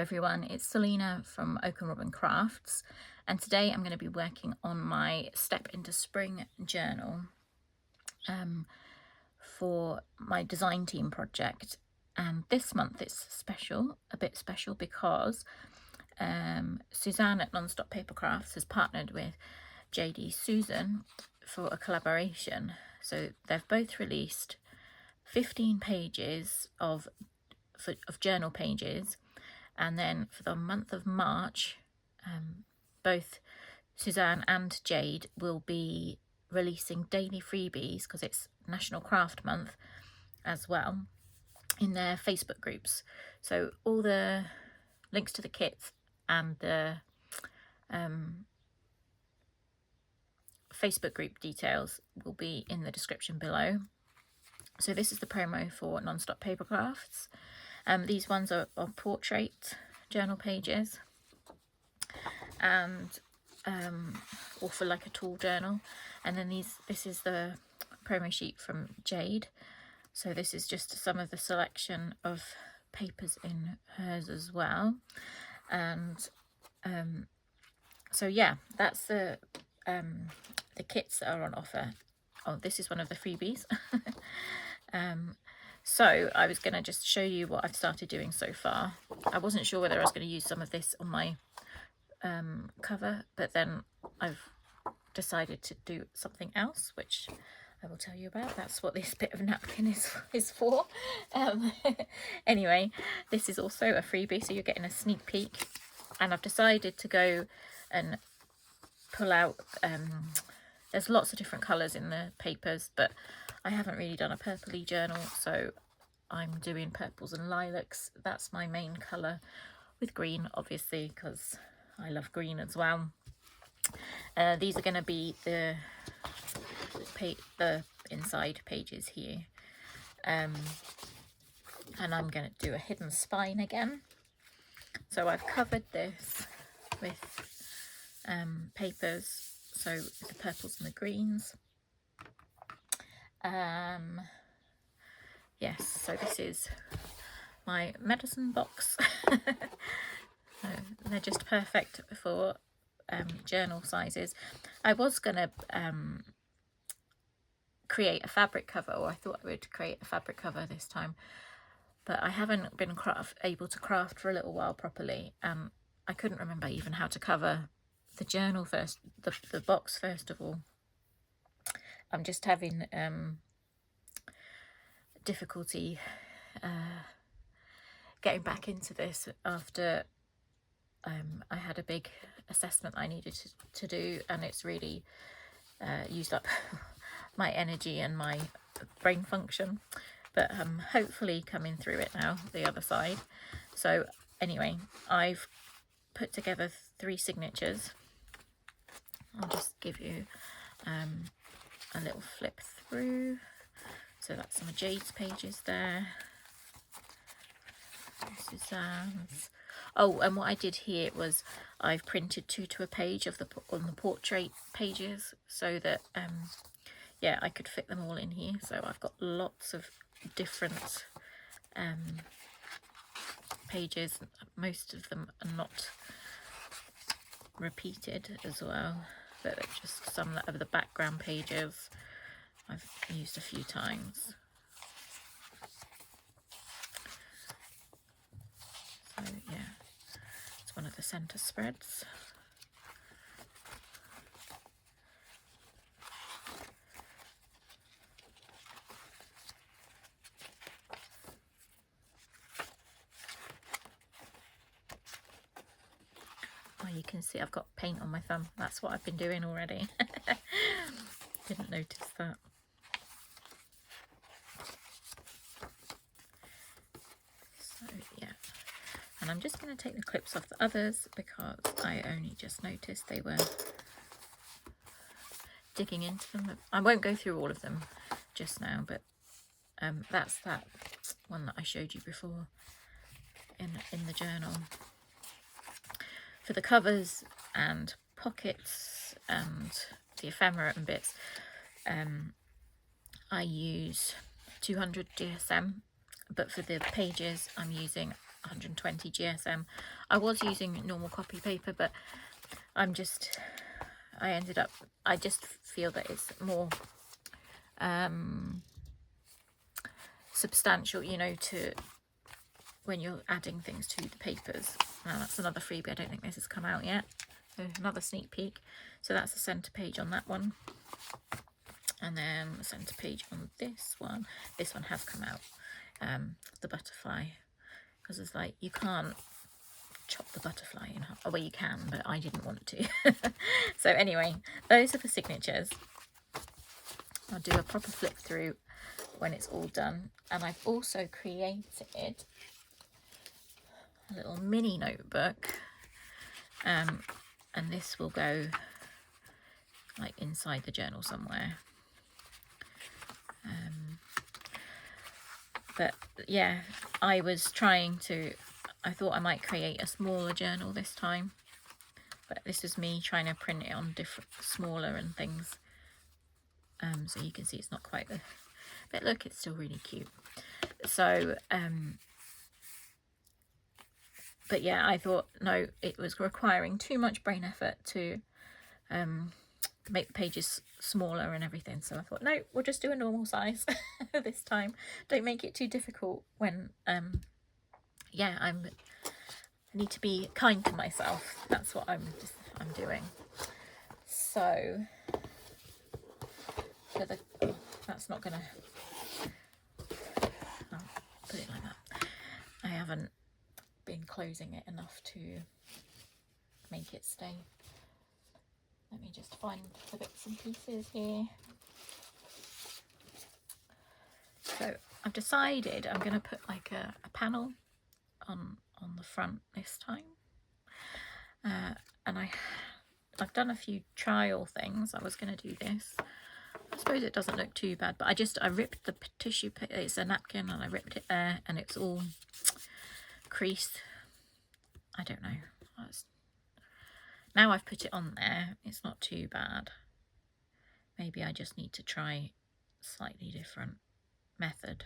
everyone, it's Selena from Oak and Robin Crafts, and today I'm going to be working on my Step into Spring journal for my design team project. And this month it's special, a bit special, because Suzanne at Nonstop Papercrafts has partnered with Jade E Susan for a collaboration. So they've both released 15 pages of journal pages. And then for the month of March, both Suzanne and Jade will be releasing daily freebies, because it's National Craft Month as well, in their Facebook groups. So all the links to the kits and the Facebook group details will be in the description below. So this is the promo for Nonstop Papercrafts. These ones are portrait journal pages, and or for like a tall journal. And then this is the promo sheet from Jade. So this is just some of the selection of papers in hers as well. And so yeah, that's the kits that are on offer. Oh, this is one of the freebies. So I was going to just show you what I've started doing so far. I wasn't sure whether I was going to use some of this on my cover, but then I've decided to do something else, which I will tell you about. That's what this bit of napkin is for. Anyway, this is also a freebie, so you're getting a sneak peek. And I've decided to go and pull out, there's lots of different colours in the papers, but I haven't really done a purpley journal, so I'm doing purples and lilacs. That's my main colour, with green obviously, because I love green as well. These are going to be the inside pages here, and I'm going to do a hidden spine again. So I've covered this with papers, so the purples and the greens. Yes, so this is my medicine box. They're just perfect for journal sizes. I was gonna create a fabric cover, or I thought I would create a fabric cover this time, but I haven't been able to craft for a little while properly, and I couldn't remember even how to cover the journal first, the box first of all. I'm just having difficulty getting back into this after I had a big assessment I needed to do, and it's really used up my energy and my brain function, but hopefully coming through it now, the other side. So anyway, I've put together 3 signatures. I'll just give you a little flip through. So that's some of Jade's pages there, Suzanne's. Oh, and what I did here was I've printed 2 to a page of on the portrait pages, so that yeah, I could fit them all in here. So I've got lots of different pages. Most of them are not repeated as well, but they're just some of the background pages I've used a few times. So yeah, it's one of the centre spreads. Oh, you can see I've got paint on my thumb. That's what I've been doing already. Didn't notice that. So yeah, and I'm just going to take the clips off the others, because I only just noticed they were digging into them. I won't go through all of them just now, but that's that one that I showed you before in the journal. For the covers and pockets and the ephemera and bits, I use 200 GSM, but for the pages I'm using 120 GSM. I was using normal copy paper, but I just feel that it's more substantial, you know, to when you're adding things to the papers. Now that's another freebie. I don't think this has come out yet. So another sneak peek. So that's the centre page on that one. And then the centre page on this one. This one has come out. The butterfly. Because it's like, you can't chop the butterfly in half. Oh, well, you can, but I didn't want to. So anyway, those are the signatures. I'll do a proper flip through when it's all done. And I've also created a little mini notebook. And this will go like inside the journal somewhere. But yeah, I thought I might create a smaller journal this time, but this is me trying to print it on smaller and things. So you can see it's not quite but look, it's still really cute. So but yeah, I thought no, it was requiring too much brain effort to make the pages smaller and everything, so I thought no, we'll just do a normal size this time. Don't make it too difficult when yeah, I need to be kind to myself. That's what I'm doing. So that's not gonna, I'll put it like that. I haven't been closing it enough to make it stay. Let me just find the bits and pieces here. So I've decided I'm going to put like a panel on the front this time. And I've done a few trial things. I was going to do this. I suppose it doesn't look too bad, but I ripped the tissue, it's a napkin, and I ripped it there and it's all creased. I don't know. Now I've put it on there, it's not too bad. Maybe I just need to try slightly different method.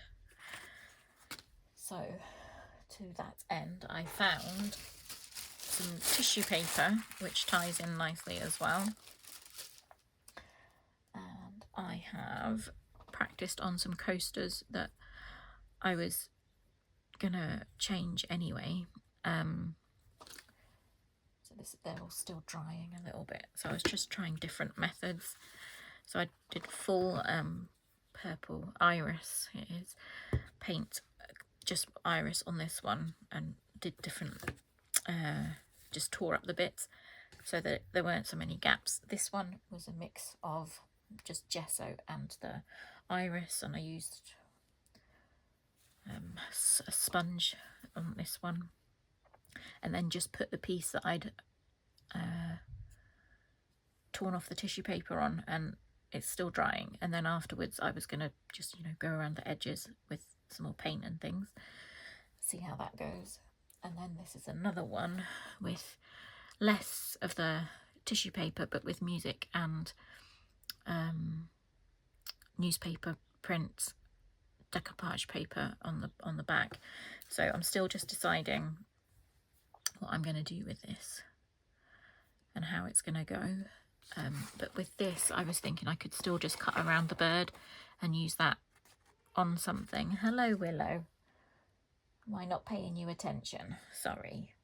So to that end, I found some tissue paper which ties in nicely as well, and I have practiced on some coasters that I was gonna change anyway. So they're all still drying a little bit, so I was just trying different methods. So I did full purple iris, it is, paint just iris on this one, and did different, just tore up the bits so that there weren't so many gaps. This one was a mix of just gesso and the iris, and I used a sponge on this one, and then just put the piece that I'd torn off the tissue paper on, and it's still drying. And then afterwards I was gonna just, you know, go around the edges with some more paint and things, see how that goes. And then this is another one with less of the tissue paper, but with music and newspaper prints, decoupage paper on the back. So I'm still just deciding what I'm going to do with this and how it's going to go. But with this, I was thinking I could still just cut around the bird and use that on something. Hello, Willow. Am I not paying you attention? Sorry.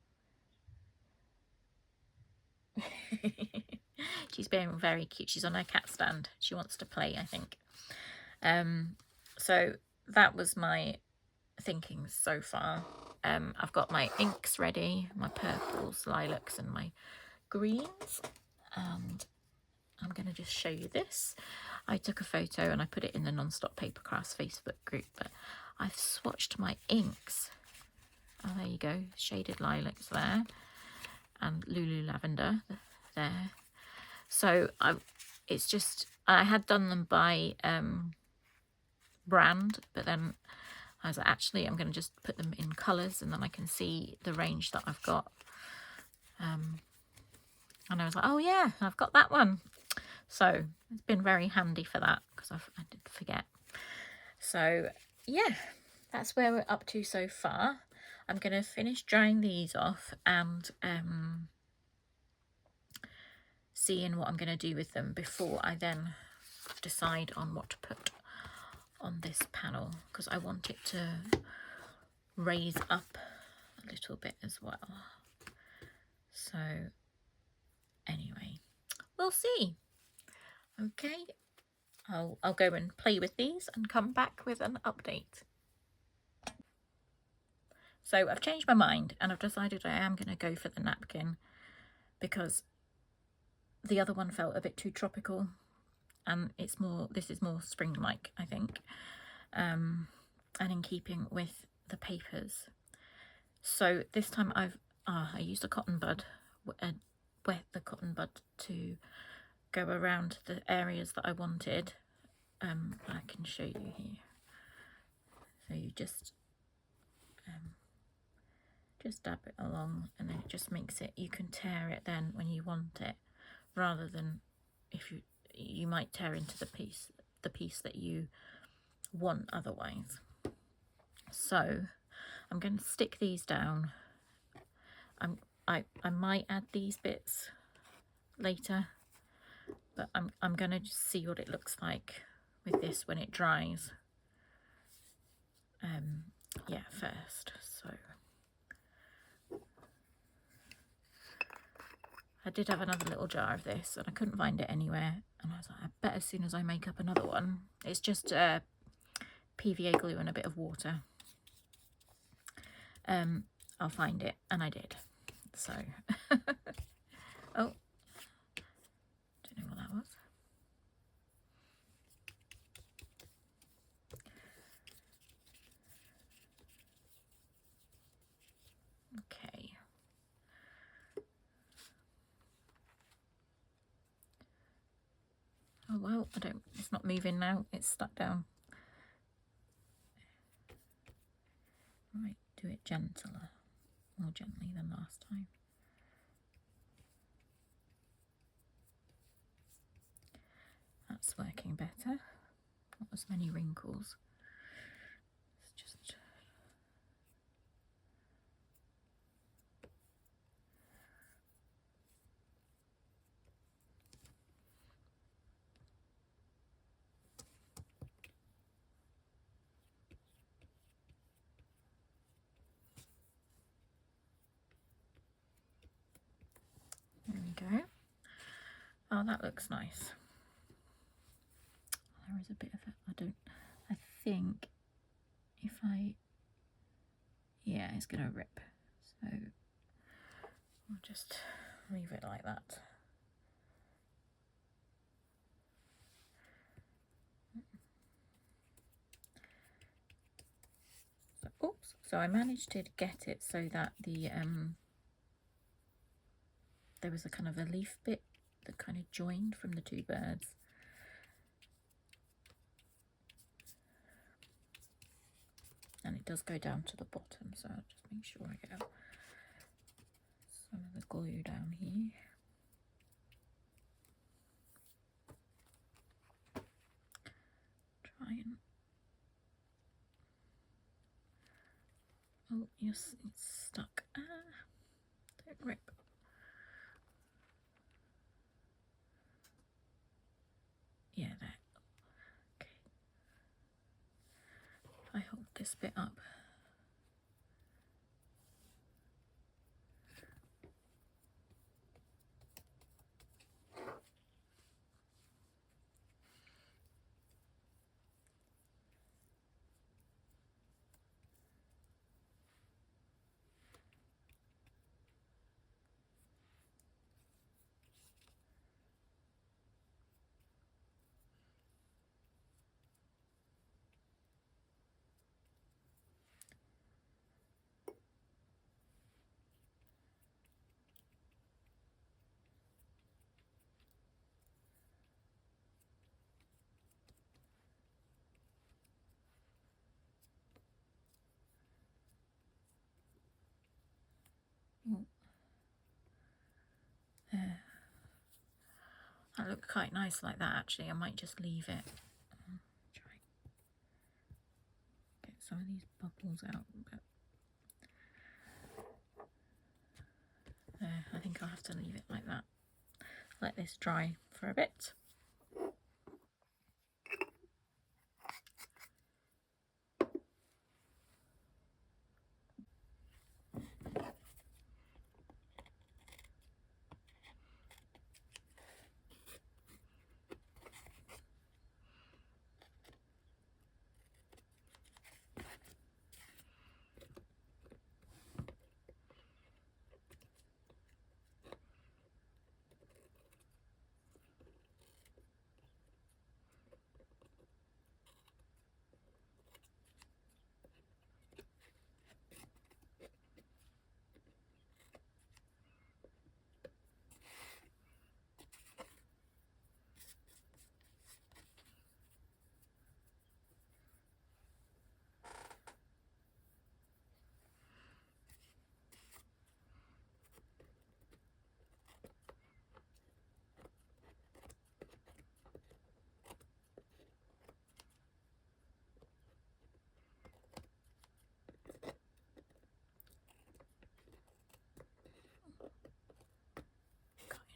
She's being very cute. She's on her cat stand. She wants to play, I think. So that was my thinking so far. I've got my inks ready, my purples, lilacs and my greens, and I'm going to just show you this. I took a photo and I put it in the Nonstop Papercrafts Facebook group, but I've swatched my inks. Oh, there you go, shaded lilacs there, and Lulu lavender there. So I had done them by brand, but then I was like, actually, I'm going to just put them in colours, and then I can see the range that I've got. And I was like, oh yeah, I've got that one. So it's been very handy for that, because I did forget. So yeah, that's where we're up to so far. I'm going to finish drying these off and seeing what I'm going to do with them before I then decide on what to put on this panel, because I want it to raise up a little bit as well. So anyway, we'll see. Okay, I'll go and play with these and come back with an update. So I've changed my mind and I've decided I am going to go for the napkin, because the other one felt a bit too tropical, and this is more spring-like, I think, and in keeping with the papers. So this time I used a cotton bud, wet the cotton bud to go around the areas that I wanted. I can show you here. So you just dab it along, and then it just makes it, you can tear it then when you want it, rather than if you might tear into the piece that you want otherwise. So I'm going to stick these down. I might add these bits later, but I'm going to just see what it looks like with this when it dries. Yeah, first. So I did have another little jar of this and I couldn't find it anywhere, and I was like, I bet as soon as I make up another one, it's just PVA glue and a bit of water, I'll find it, and I did. So oh, don't know what that was. Okay. Oh well, it's not moving now, it's stuck down. Right, do it gentler, more gently than last time. That's working better. Not as many wrinkles. It's just there we go. Oh, that looks nice. There is a bit of it. I think if yeah, it's gonna rip. So I'll just leave it like that. So, oops. So I managed to get it so that there was a kind of a leaf bit that kind of joined from the two birds. And it does go down to the bottom, so I'll just make sure I get out some of the glue down here. Try and... oh yes, it's stuck. Don't rip. Yeah, there. Okay. If I hold this bit up. There. That looked quite nice like that actually. I might just leave it. Try get some of these bubbles out. But I'll have to leave it like that. Let this dry for a bit.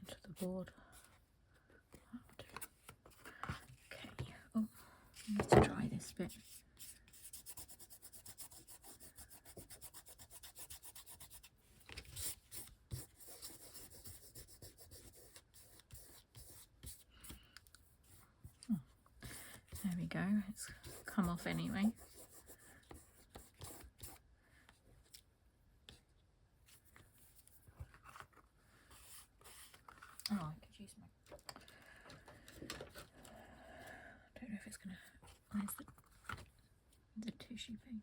Into the board. Okay. Oh, I need to try this bit. Oh, there we go. It's come off anyway. Oh, I could use my... I don't know if it's gonna... Where's the tissue paper?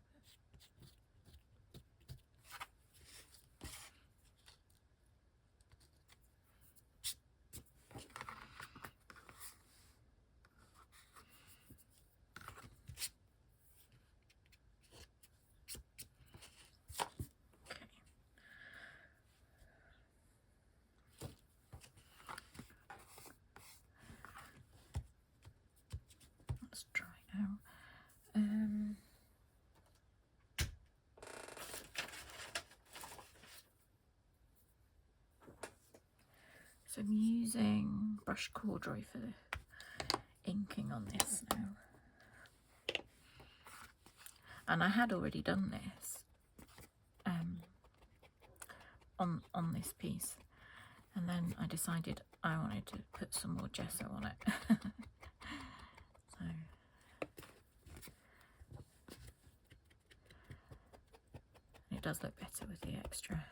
Let's try now. So I'm using brush corduroy for the inking on this now. And I had already done this on this piece. And then I decided I wanted to put some more gesso on it. So it does look better with the extra.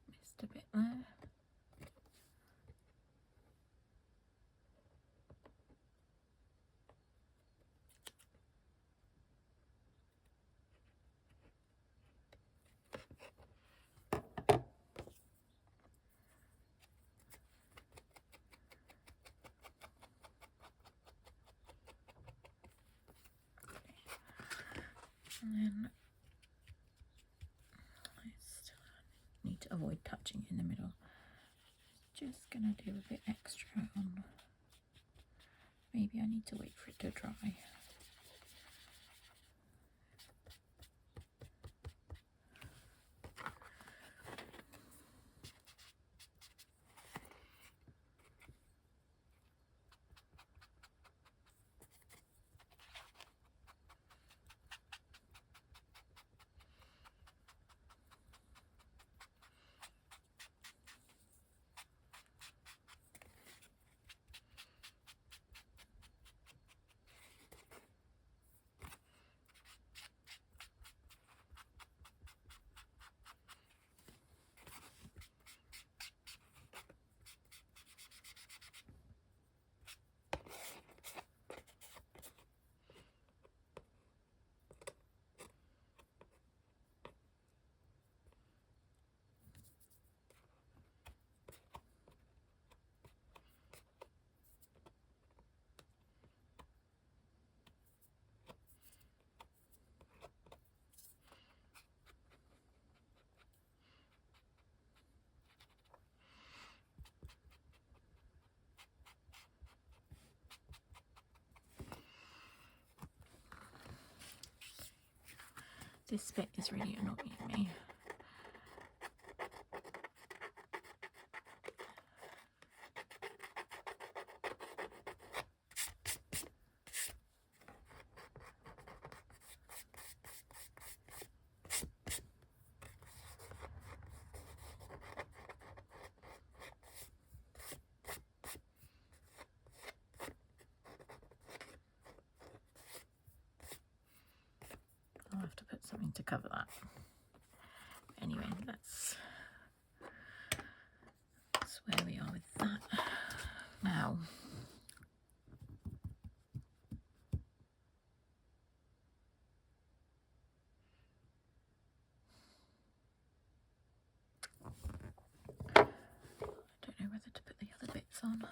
Missed a bit there. And then I still need to avoid touching in the middle. Just gonna do a bit extra on. Maybe I need to wait for it to dry. This bit is really annoying me. I'll have to put something to cover that. Anyway, that's where we are with that. Now, I don't know whether to put the other bits on.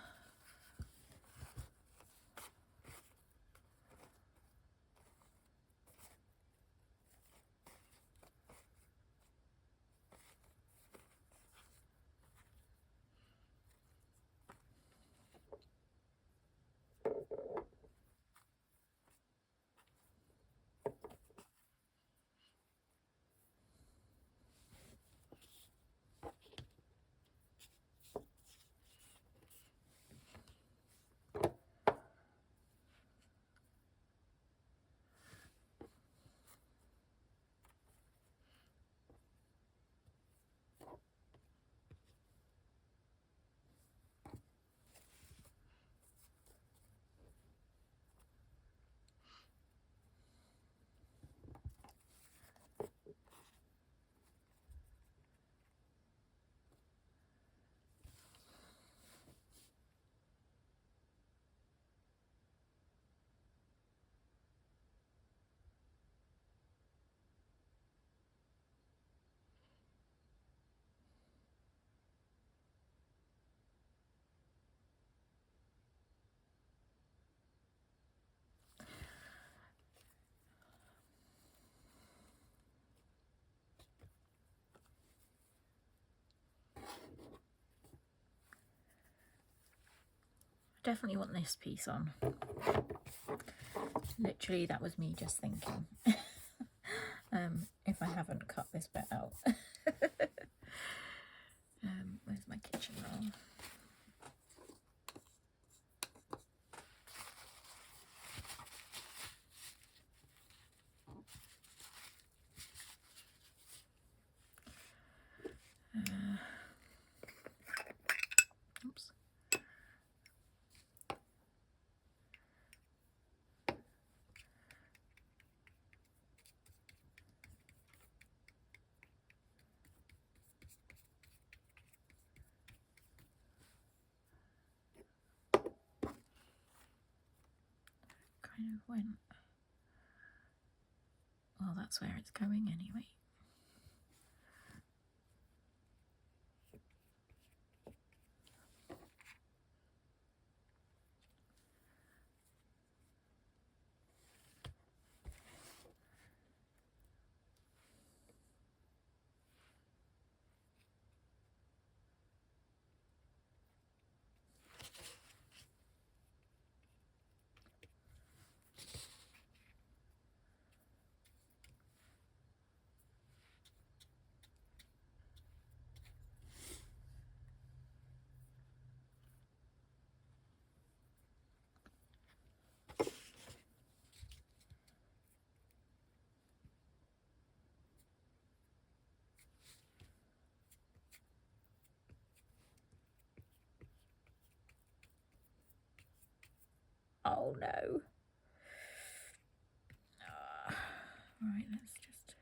Definitely want this piece on. Literally, that was me just thinking. If I haven't cut this bit out. Where's my kitchen roll? Oops. Kind of went. Well, that's where it's going anyway. Oh no. Right, let's just,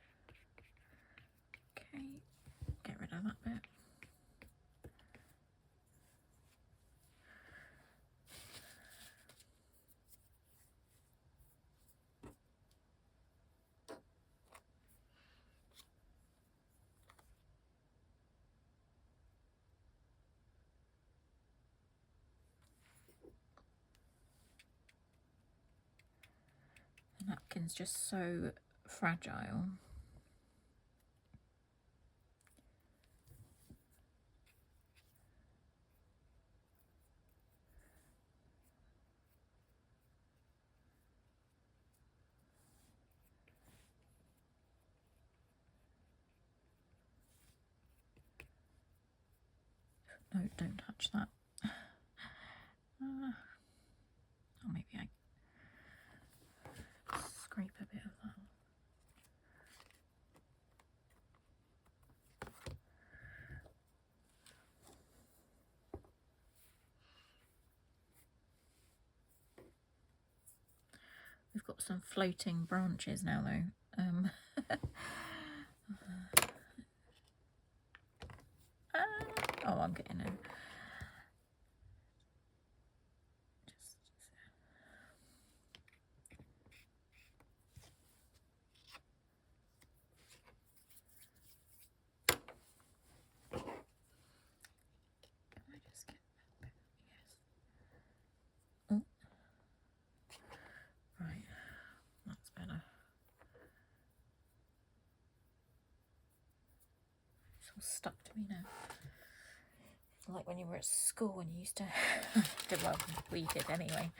okay, get rid of that bit. The napkin's just so fragile. No, don't touch that. Or maybe I scrape a bit of that. We've got some floating branches now though. Oh, I'm getting it. Oh, right, that's better. It's all stuck to me now. It's like when you were at school and you used to, well, we did anyway,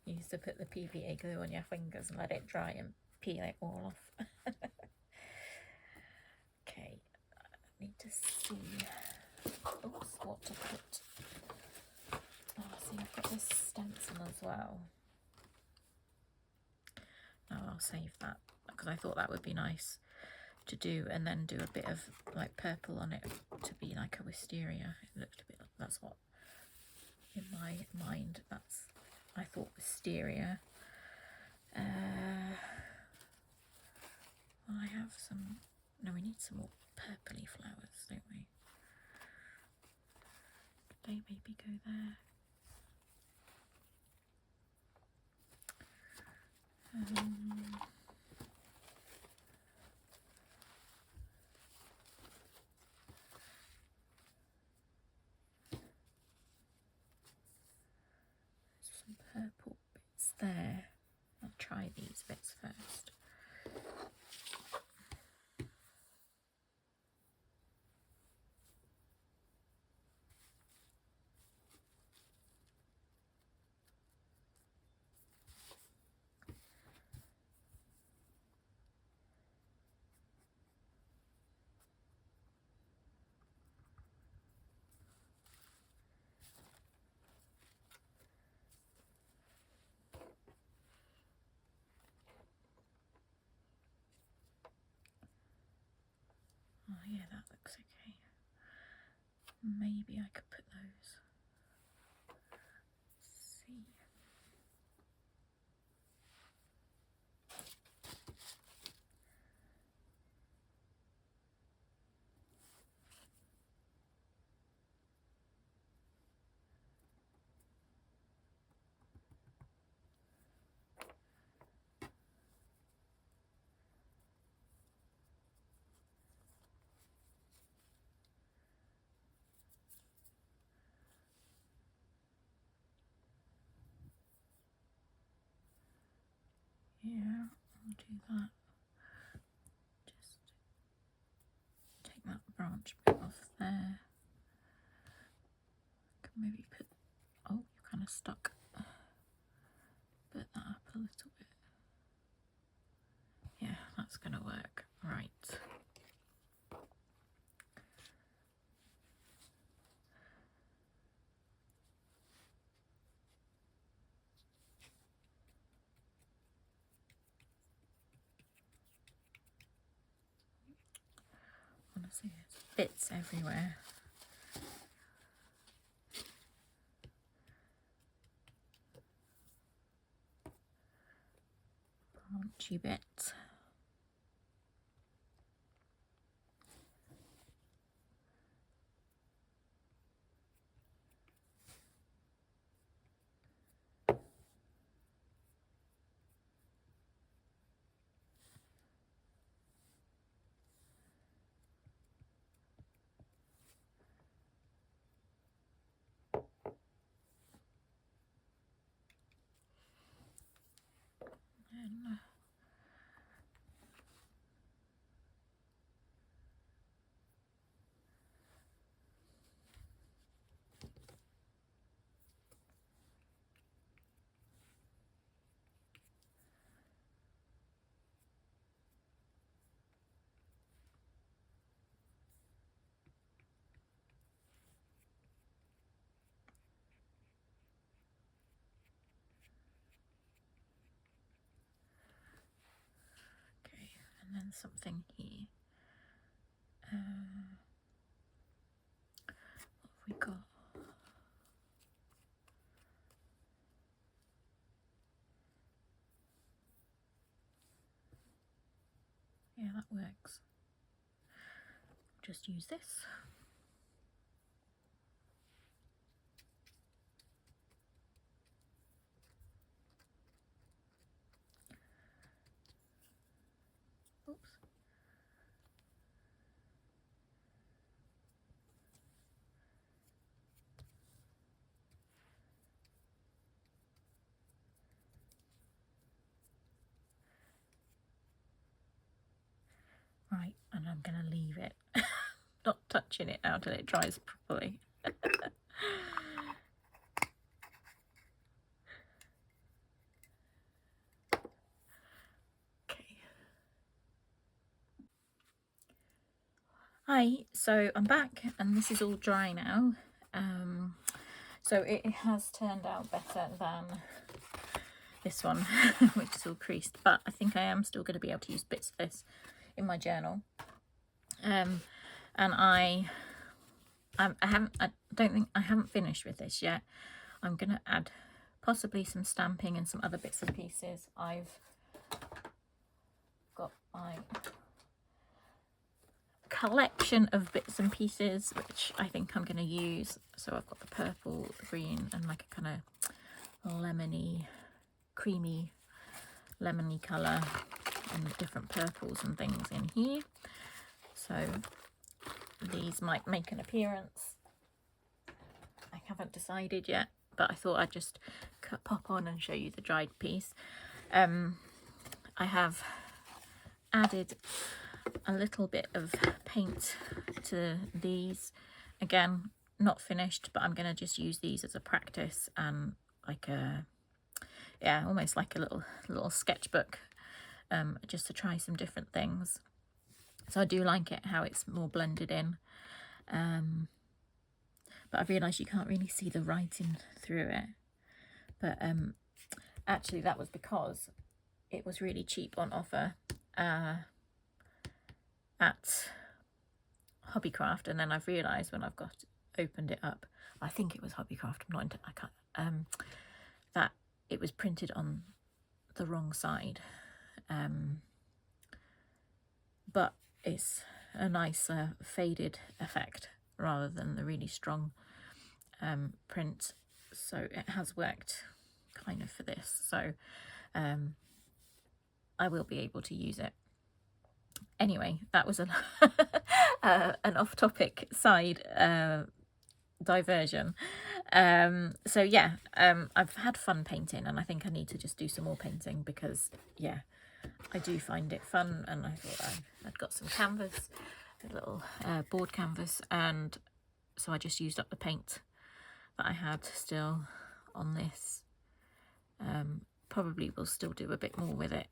you used to put the PVA glue on your fingers and let it dry and peel it all off. Okay, I need to see, oops, what to put. Oh, see, I've got this stencil as well. No, I'll save that because I thought that would be nice to do, and then do a bit of like purple on it to be like a wisteria. It looked a bit, that's what in my mind, that's, I thought wisteria. I have some, no, we need some more purpley flowers, don't we? Could they maybe go there? Some purple bits there. I'll try these bits first. Oh yeah, that looks okay. Maybe I could put those. Let's see. Yeah, I'll do that. Just take that branch bit off there. Can maybe put, oh, you're kind of stuck. Put that up a little bit. Yeah, that's going to work. Right. Honestly, there's bits everywhere. Branchy bits. And there's something here. What have we got? Yeah, that works. Just use this. Oops. Right, and I'm going to leave it, not touching it now till it dries properly. Okay. Hi, so I'm back and this is all dry now. So it has turned out better than this one, which is all creased, but I think I am still going to be able to use bits of this in my journal. And I don't think I haven't finished with this yet. I'm going to add possibly some stamping and some other bits and pieces. I've got my collection of bits and pieces which I think I'm going to use. So I've got the purple, the green, and like a kind of lemony, creamy lemony colour, and different purples and things in here. So these might make an appearance. I haven't decided yet, but I thought I'd just pop on and show you the dried piece. I have added a little bit of paint to these. Again, not finished, but I'm going to just use these as a practice and like a, yeah, almost like a little sketchbook, just to try some different things. So I do like it how it's more blended in, but I've realised you can't really see the writing through it. But actually that was because it was really cheap on offer at Hobbycraft, and then I've realised when I've opened it up, I think it was Hobbycraft, I can't, that it was printed on the wrong side, but it's a nice faded effect rather than the really strong print, so it has worked kind of for this. So I will be able to use it. Anyway, that was an off-topic side diversion. So yeah, I've had fun painting, and I think I need to just do some more painting because, yeah, I do find it fun. And I thought I'd got some canvas, a little board canvas, and so I just used up the paint that I had still on this. Probably will still do a bit more with it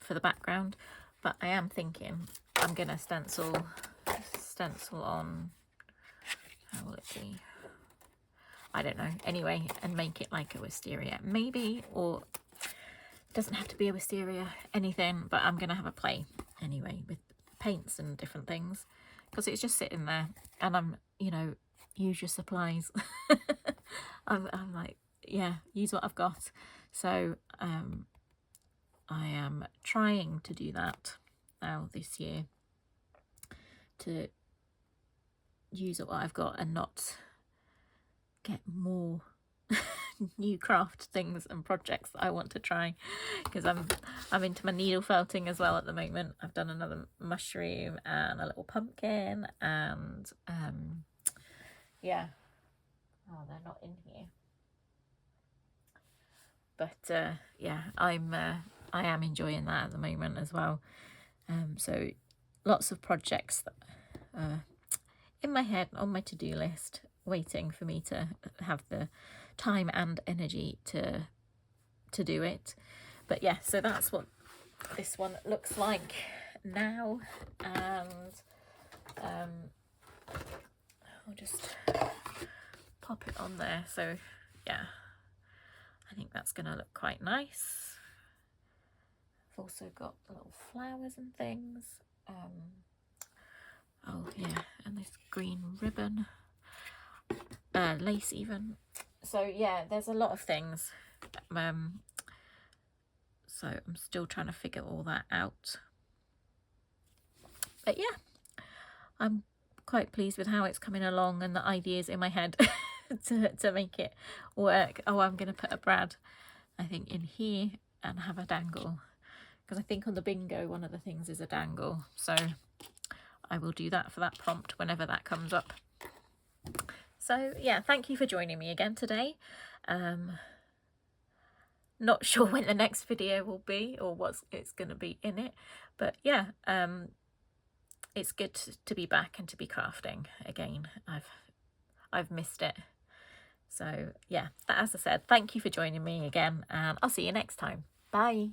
for the background, but I am thinking I'm gonna stencil on, how will it be, I don't know, anyway, and make it like a wisteria maybe, or it doesn't have to be a wisteria, anything, but I'm gonna have a play anyway with paints and different things, because it's just sitting there and I'm, you know, use your supplies. I'm like, yeah, use what I've got. So I am trying to do that now this year, to use what I've got and not get more new craft things and projects that I want to try, because I'm into my needle felting as well at the moment. I've done another mushroom and a little pumpkin, and yeah, oh, they're not in here, but yeah, I am enjoying that at the moment as well. So lots of projects that in my head, on my to-do list, waiting for me to have the time and energy to do it. But yeah, so that's what this one looks like now, and I'll just pop it on there. So yeah, I think that's gonna look quite nice. I've also got little flowers and things. Oh yeah, and this green ribbon, lace even. So yeah, there's a lot of things. So I'm still trying to figure all that out. But yeah, I'm quite pleased with how it's coming along and the ideas in my head to make it work. Oh, I'm going to put a Brad, I think, in here and have a dangle. Because I think on the bingo, one of the things is a dangle. So I will do that for that prompt whenever that comes up. So yeah, thank you for joining me again today. Not sure when the next video will be or what it's going to be in it. But yeah, it's good to be back and to be crafting again. I've missed it. So yeah, as I said, thank you for joining me again, and I'll see you next time. Bye.